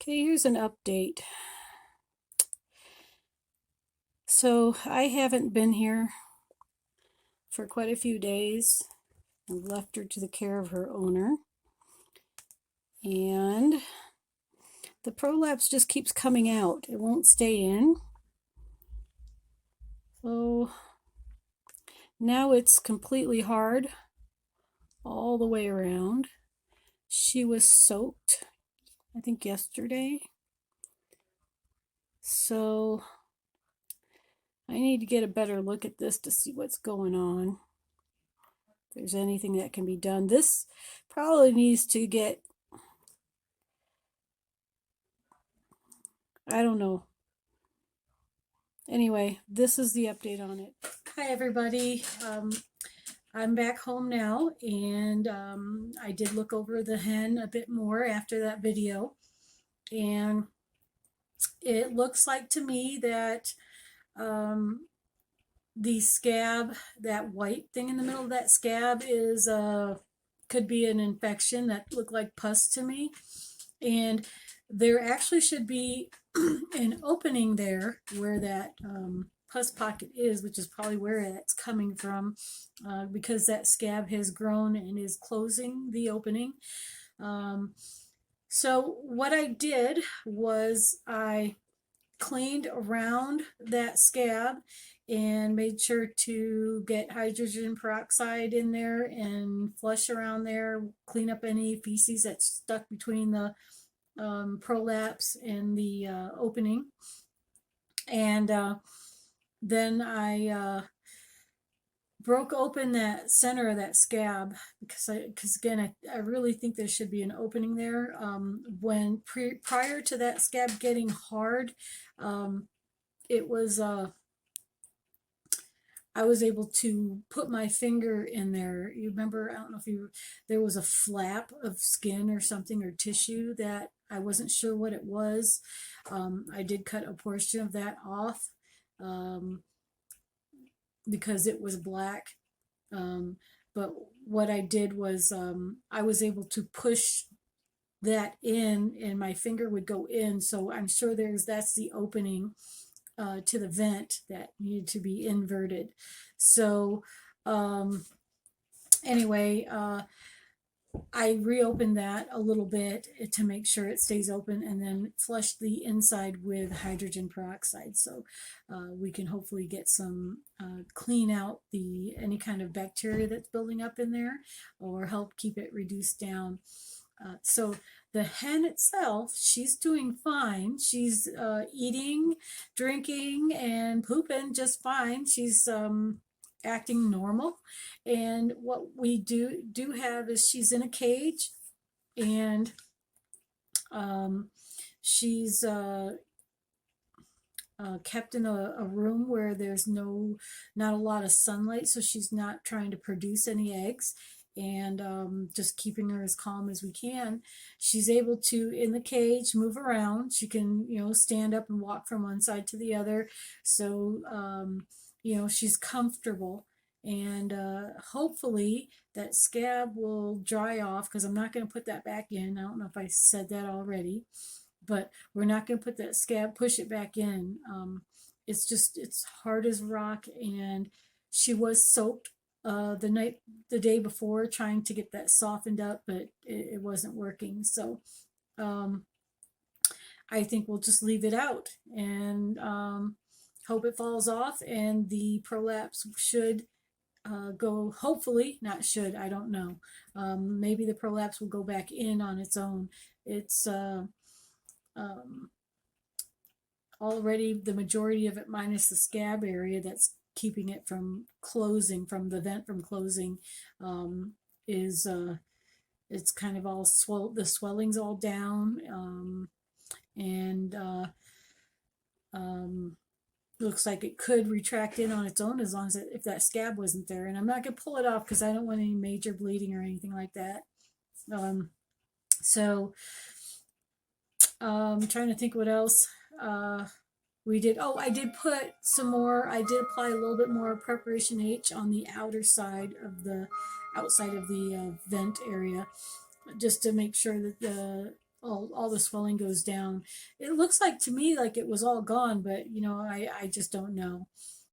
Okay, here's an update. So I haven't been here for quite a few days. I've left her to the care of her owner. And the prolapse just keeps coming out. It won't stay in. So now it's completely hard all the way around. She was soaked, I think yesterday. So I need to get a better look at this to see what's going on. If there's anything that can be done. This probably needs to get, I don't know. Anyway, this is the update on it. Hi everybody. I'm back home now, and I did look over the hen a bit more after that video, and it looks like to me that the scab, that white thing in the middle of that scab, is could be an infection. That looked like pus to me, and there actually should be an opening there where that pus pocket is, which is probably where it's coming from, because that scab has grown and is closing the opening. So what I did was I cleaned around that scab and made sure to get hydrogen peroxide in there and flush around there, clean up any feces that's stuck between the prolapse and the opening. And then I broke open that center of that scab because again, I really think there should be an opening there. Prior to that scab getting hard, it was I was able to put my finger in there. You remember, I don't know if there was a flap of skin or something, or tissue, that I wasn't sure what it was. I did cut a portion of that off because it was black. But what I did was I was able to push that in, and my finger would go in. So I'm sure that's the opening to the vent that needed to be inverted. So anyway, I reopened that a little bit to make sure it stays open, and then flushed the inside with hydrogen peroxide, so we can hopefully get some clean out any kind of bacteria that's building up in there, or help keep it reduced down. So the hen itself, she's doing fine. She's eating, drinking, and pooping just fine. She's acting normal. And what we do have is she's in a cage, and she's kept in a room where there's not a lot of sunlight, so she's not trying to produce any eggs, and just keeping her as calm as we can. She's able to, in the cage, move around. She can, stand up and walk from one side to the other. So, she's comfortable. And hopefully that scab will dry off, because I'm not going to put that back in. I don't know if I said that already, but we're not going to put that scab, push it back in. It's hard as rock, and she was soaked the day before, trying to get that softened up, but it wasn't working. So I think we'll just leave it out and hope it falls off, and the prolapse should go, hopefully, not should, I don't know. Maybe the prolapse will go back in on its own. It's already the majority of it, minus the scab area that's keeping it from closing, from the vent from closing, is it's kind of all the swelling's all down, and looks like it could retract in on its own, as long as if that scab wasn't there. And I'm not gonna pull it off because I don't want any major bleeding or anything like that. So I'm trying to think what else we did. Oh, I did put some more, I did apply a little bit more preparation H on the outer side of the outside of the vent area, just to make sure that all the swelling goes down. It looks like to me like it was all gone, but I just don't know.